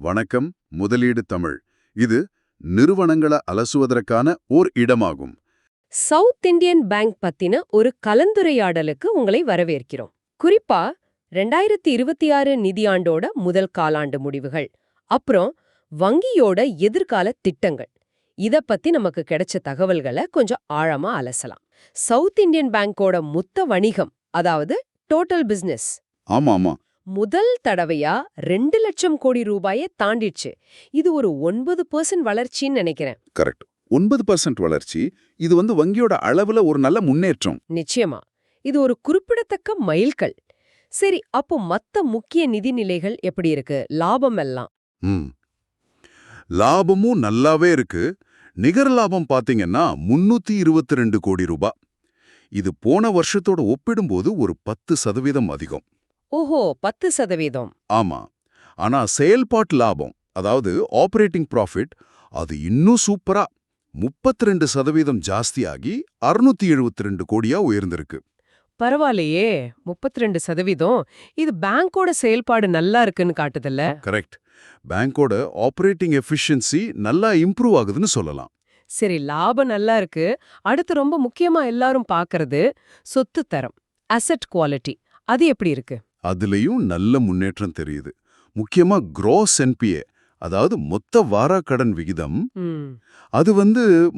வணக்கம். முதலீடு தமிழ். இது நிறுவனங்களை அலசுவதற்கான ஓர் இடமாகும். சவுத் இந்தியன் பேங்க் பத்தின ஒரு கலந்துரையாடலுக்கு உங்களை வரவேற்கிறோம். குறிப்பா 2026 நிதியாண்டோட முதல் காலாண்டு முடிவுகள், அப்புறம் வங்கியோட எதிர்கால திட்டங்கள், இத பத்தி நமக்கு கிடைச்ச தகவல்களை கொஞ்சம் ஆழமா அலசலாம். சவுத் இந்தியன் பேங்கோட மொத்த வணிகம், அதாவது டோட்டல் பிசினஸ், ஆமா. முதல் தடவையா 2 லட்சம் கோடி ரூபாயை தாண்டிடுச்சு. இது ஒரு 9% வளர்ச்சின்னு நினைக்கிறேன். கரெக்ட். 9% வளர்ச்சி. இது வங்கியோட அளவுல ஒரு நல்ல முன்னேற்றம். நிச்சயமா இது ஒரு குறிப்பிடத்தக்க மைல்கல். சரி, அப்போ மத்த முக்கிய நிதிநிலைகள் எப்படி இருக்கு? லாபம் எல்லாம் லாபமும் நல்லாவே இருக்கு. நிகர லாபம் பாத்தீங்கன்னா 322 கோடி ரூபாய். இது போன வருஷத்தோட ஒப்பிடும்போது ஒரு 10% அதிகம். ஓஹோ, 10%. ஆமா. ஆனா செயல்பாட்டு லாபம், அதாவது ஆபரேட்டிங் ப்ராஃபிட், அது இன்னும் சூப்பரா 32% ஜாஸ்தியாகி 672 கோடியா உயர்ந்திருக்கு. பரவாயில்லையே, 32%. இது பேங்கோட செயல்பாடு நல்லா இருக்குன்னு காட்டுதல்ல. கரெக்ட். பேங்கோட ஆபரேட்டிங் எஃபிஷியன்சி நல்லா இம்ப்ரூவ் ஆகுதுன்னு சொல்லலாம். சரி, லாபம் நல்லா இருக்கு. அடுத்து ரொம்ப முக்கியமா எல்லாரும் பார்க்கறது சொத்து தரம், அசெட் குவாலிட்டி. அது எப்படி இருக்கு? அதுலயும் நல்ல முன்னேற்றம் தெரியுது. முக்கியமா gross NPA, அதாவது மொத்த வாராக்கடன் விகிதம், அது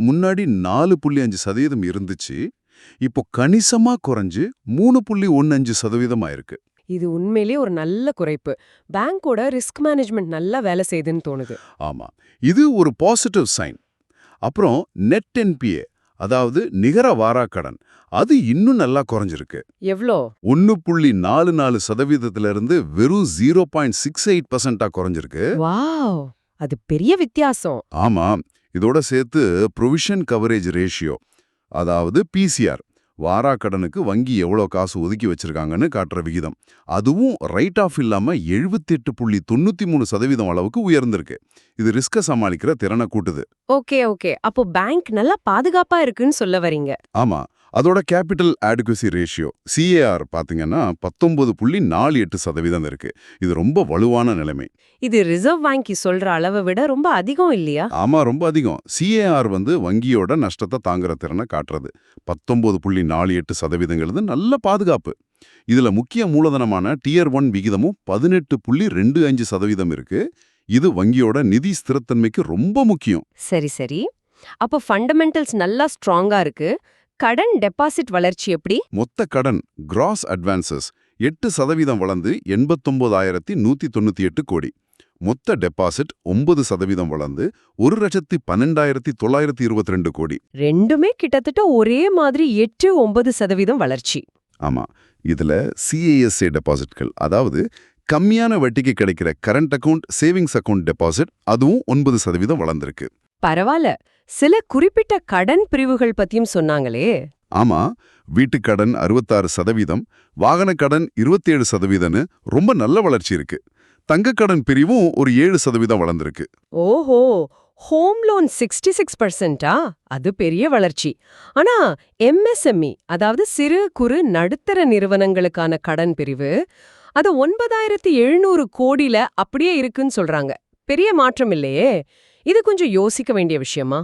முன்னாடி 4.5% இருந்துச்சு. இப்போ கணிசமா குறைஞ்சு 3.15% ஆயிருக்கு. இது உண்மையிலேயே ஒரு நல்ல குறைப்பு. பேங்கோட ரிஸ்க் மேனேஜ்மெண்ட் நல்லா வேலை செய்யுதுன்னு தோணுது. ஆமா, இது ஒரு பாசிட்டிவ் சைன். அப்புறம் நெட் NPA, அதாவது நிகர வாராக்கடன், அது இன்னும் நல்லா குறைஞ்சிருக்கு. எவ்ளோ? 1.44% இருந்து வெறும் 0.68% குறைஞ்சிருக்கு. வாவ், அது பெரிய வித்தியாசம். ஆமா. இதோட சேர்த்து ப்ரொவிஷன் கவரேஜ் ரேஷியோ, அதாவது PCR, வாராக்கடனுக்கு வங்கி எவ்வளோ காசு ஒதுக்கி வச்சிருக்காங்கன்னு காட்டுற விகிதம், அதுவும் ரைட் ஆஃப் இல்லாம 78.93% அளவுக்கு உயர்ந்திருக்கு. இது ரிஸ்க சமாளிக்கிற திறனை கூட்டுது. ஓகே. அப்போ பேங்க் நல்லா பாதுகாப்பா இருக்குன்னு சொல்ல வரீங்க. ஆமா. அதோட கேபிட்டல் adequacy ரேஷியோ, CAR பாத்தீங்கன்னா 19.48% இருக்கு. இது ரொம்ப வலுவான நிலைமை. இது ரிசர்வ் வங்கி சொல்ற அளவை விட ரொம்ப அதிகம் இல்லையா? ஆமா, ரொம்ப அதிகம். CAR வங்கியோட நஷ்டத்தை தாங்குற திறனை காட்டுறது. 19.48% நல்ல பாதுகாப்பு. இதுல முக்கிய மூலதனமான Tier 1 விகிதமும் 18.25% இருக்கு. இது வங்கியோட நிதி ஸ்திரத்தன்மைக்கு ரொம்ப முக்கியம். சரி. அப்போ ஃபண்டமெண்டல்ஸ் நல்லா ஸ்ட்ராங்கா இருக்கு. கடன் டெபாசிட் வளர்ச்சி எப்படி? மொத்த கடன் கிராஸ் அட்வான்சஸ் 8% வளர்ந்து 89,198 கோடி. மொத்த டெபாசிட் 9% வளர்ந்து 1,12,922 கோடி. ரெண்டுமே கிட்டத்தட்ட ஒரே மாதிரி 8-9% வளர்ச்சி. ஆமா. இதுல CASA டெபாசிட்கள், அதாவது கம்மியான வட்டிக்கு கிடைக்கிற current account, savings account deposit, அதுவும் 9% வளர்ந்திருக்கு. பரவாயில்ல. சில குறிப்பிட்ட கடன் பிரிவுகள் பத்தியும் சொன்னாங்களே. ஆமா. வீட்டுக்கடன் 66%, வாகனக்கடன் 27%ன்னு ரொம்ப நல்ல வளர்ச்சி இருக்கு. தங்கக்கடன் பிரிவும் ஒரு 7% வளர்ந்திருக்கு. ஓஹோ, ஹோம் லோன் 66%ஆ? அது பெரிய வளர்ச்சி. ஆனா MSME, அதாவது சிறு குறு நடுத்தர நிறுவனங்களுக்கான கடன் பிரிவு, அது 9,700 கோடியில அப்படியே இருக்குன்னு சொல்றாங்க. பெரிய மாற்றம் இல்லையே. இது கொஞ்சம் யோசிக்க வேண்டிய விஷயமா?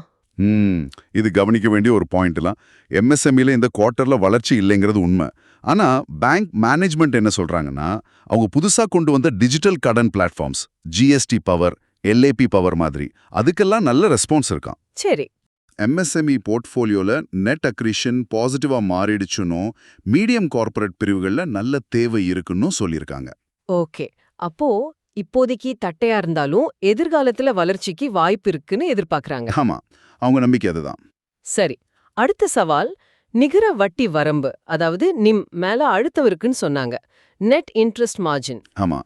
இது கவனிக்க வேண்டிய ஒரு பாயிண்ட்லாம். MSMEல இந்த குவார்ட்டர்ல வளர்ச்சி இல்லைங்கிறது உண்மை. ஆனா பேங்க் மேனேஜ்மெண்ட் என்ன சொல்றாங்கன்னா, அவங்க புதுசா கொண்டு வந்த டிஜிட்டல் கடன் platforms, GST power, LAP power மாதிரி, அதுக்கெல்லாம் நல்ல ரெஸ்பான்ஸ் இருக்கான். சரி. MSME போர்ட்ஃபோலியோல நெட் அக்ரிஷன் பாசிட்டிவா மாறிடுச்சுன்னு மீடியம் கார்ப்பரேட் பிரிவுகள்ல நல்ல தேவை இருக்குன்னு சொல்லியிருக்காங்க. ஓகே. அப்போ இப்போதைக்கு தட்டையா இருந்தாலும் எதிர்காலத்துல வளர்ச்சிக்கு வாய்ப்பு இருக்குன்னு எதிர்பார்க்கறாங்க. ஆமா, அவங்க நம்பிக்கை அதுதான். சரி, அடுத்த சவால் நிகர வட்டி வரம்பு, அதாவது நிம் மேல அழுத்தம் இருக்குன்னு சொன்னாங்க. Net interest margin. ஆமா,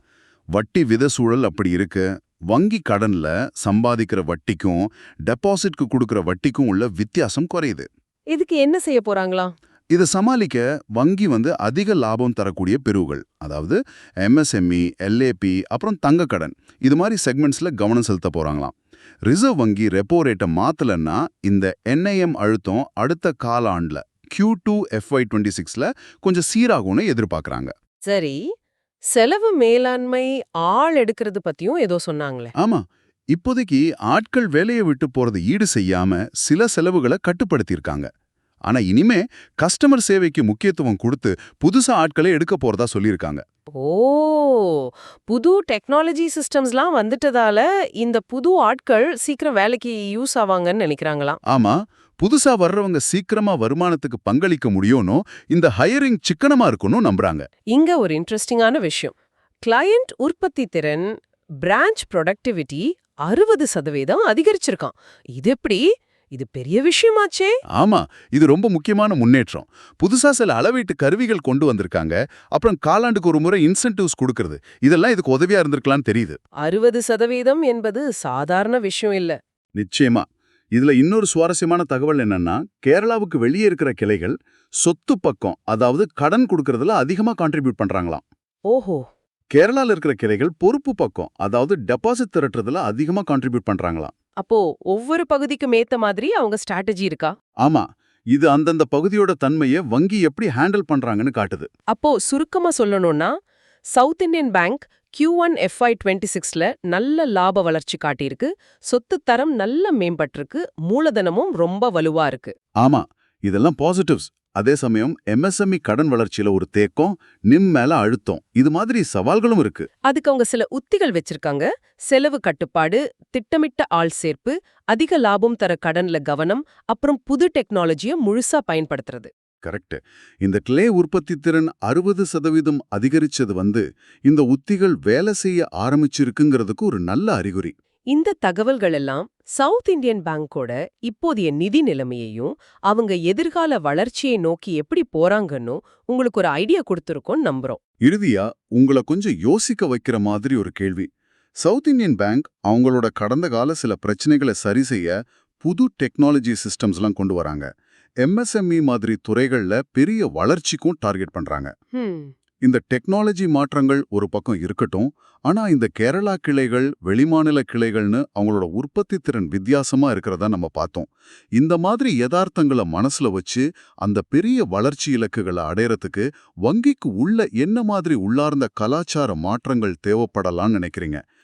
வட்டி வித சூழல் அப்படி இருக்கு. வங்கி கடன்ல சம்பாதிக்கிற வட்டிக்கும் டெபாசிட்க்கு கொடுக்கிற வட்டிக்கும் உள்ள வித்தியாசம் குறையுது. இதுக்கு என்ன செய்ய போறாங்களா? இதை சமாளிக்க வங்கி அதிக லாபம் தரக்கூடிய பிரிவுகள், அதாவது MSME, LAP, அப்புறம் தங்க கடன், இது மாதிரி செக்மெண்ட்ஸ்ல கவனம் செலுத்த போறாங்களாம். ரிசர்வ் வங்கி ரெப்போ ரேட்டை மாத்தலன்னா இந்த NIM அழுத்தம் அடுத்த காலாண்டுல Q2 FY26ல கொஞ்சம் சீராகும்னு எதிர்பார்க்கறாங்க. சரி, செலவு மேலாண்மை ஆள் எடுக்கிறது பத்தியும் ஏதோ சொன்னாங்களே. ஆமா, இப்போதைக்கு ஆட்கள் வேலையை விட்டு போறது ஈடு செய்யாம சில செலவுகளை கட்டுப்படுத்தியிருக்காங்க. ஆனா இனிமே கஸ்டமர் சேவைக்கு முக்கியத்துவம் கொடுத்து புதுசா ஆட்களை எடுக்க போறதா சொல்லியிருக்காங்க. ஓ, புது டெக்னாலஜி சிஸ்டம்ஸ்லாம் வந்துட்டதால இந்த புது ஆட்கள் சீக்கிரம் வேலைக்கு யூஸ் ஆவாங்கன்னு நினைக்கிறாங்களாம். ஆமா, புதுசா வர்றவங்க சீக்கிரமா வருமானத்துக்கு பங்களிக்க முடியும்னோ இந்த ஹையரிங் சிக்கனமா இருக்கணும் நம்புறாங்க. இங்க ஒரு இன்ட்ரெஸ்டிங்கான விஷயம். கிளையண்ட் உற்பத்தி திறன், பிரான்ச் ப்ரொடக்டிவிட்டி 60% அதிகரிச்சிருக்கான். இது எப்படி? இது பெரிய விஷயமாச்சே. ஆமா, இது ரொம்ப முக்கியமான முன்னேற்றம். புதுசா சில அளவீட்டு கருவிகள் கொண்டு வந்திருக்காங்க. அப்புறம் காலாண்டுக்கு ஒரு முறை இன்சென்டிவ்ஸ் கொடுக்கறது. இதெல்லாம் இதுக்கு உதவியா இருந்திருக்கலாம்னு தெரியுது. 60% என்பது சாதாரண விஷயம் இல்ல. நிச்சயமா. இதுல இன்னொரு சுவாரஸ்யமான தகவல் என்னன்னா, கேரளாவுக்கு வெளியே இருக்கிற கிளைகள் சொத்து பக்கம், அதாவது கடன் கொடுக்கறதுல அதிகமா கான்ட்ரிபியூட் பண்றாங்களாம். ஓஹோ, கேரளால இருக்கிற கிளைகள் பொறுப்பு பக்கம், அதாவது டெபாசிட் திரட்டுறதுல அதிகமா கான்ட்ரிபியூட் பண்றாங்களாம். அப்போ ஒவ்வொரு பகுதிக்கும் ஏத்த மாதிரி அவங்க ஸ்ட்ராட்டஜி இருக்கா? ஆமா, இது அந்தந்த பகுதியோட தன்மையை வங்கி எப்படி ஹேண்டில் பண்றாங்கன்னு காட்டுது. அப்போ சுருக்கமா சொல்லணும்னா, சவுத் இந்தியன் பேங்க் Q1 FY26ல நல்ல லாப வளர்ச்சி காட்டியிருக்கு, சொத்து தரம் நல்ல மேம்பட்டிருக்கு, மூலதனமும் ரொம்ப வலுவா இருக்கு. ஆமா, இதெல்லாம் பாசிட்டிவ்ஸ். அதே சமயம் MSME கடன் வளர்ச்சியில ஒரு தேக்கம், நிம் மேல அழுத்தம், இது மாதிரி சவால்களும் இருக்கு. அதுக்கு அவங்க சில உத்திகள் வச்சிருக்காங்க. செலவு கட்டுப்பாடு, திட்டமிட்ட ஆள் சேர்ப்பு, அதிக லாபம் தர கடன்ல கவனம், அப்புறம் புது டெக்னாலஜியை முழுசா பயன்படுத்துறது. கரெக்ட். இந்த கிளே உற்பத்தி திறன் 60% அதிகரிச்சது இந்த உத்திகள் வேலை செய்ய ஆரம்பிச்சிருக்குங்கிறதுக்கு ஒரு நல்ல அறிகுறி. இந்த தகவல்கள் எல்லாம் சவுத் இந்தியன் பேங்கோட இப்போதைய நிதி நிலைமையையும் அவங்க எதிர்கால வளர்ச்சியை நோக்கி எப்படி போறாங்கன்னு உங்களுக்கு ஒரு ஐடியா கொடுத்துருக்கோம் நம்புறோம். இறுதியா உங்களை கொஞ்சம் யோசிக்க வைக்கிற மாதிரி ஒரு கேள்வி. சவுத் இந்தியன் பேங்க் அவங்களோட கடந்த கால சில பிரச்சனைகளை சரி செய்ய புது டெக்னாலஜி சிஸ்டம்ஸ்லாம் கொண்டு வராங்க. MSME மாதிரி துறைகள்ல பெரிய வளர்ச்சிக்கும் டார்கெட் பண்றாங்க. இந்த டெக்னாலஜி மாற்றங்கள் ஒரு பக்கம் இருக்கட்டும், ஆனா இந்த கேரளா கிளைகள், வெளிமாநில கிளைகள்னு அவங்களோட உற்பத்தி திறன் வித்தியாசமா இருக்கிறதா நம்ம பார்த்தோம். இந்த மாதிரி யதார்த்தங்களை மனசுல வச்சு அந்த பெரிய வளர்ச்சி இலக்குகளை அடையறதுக்கு வங்கிக்கு உள்ள என்ன மாதிரி உள்ளார்ந்த கலாச்சார மாற்றங்கள் தேவைப்படலாம்னு நினைக்கிறீங்க?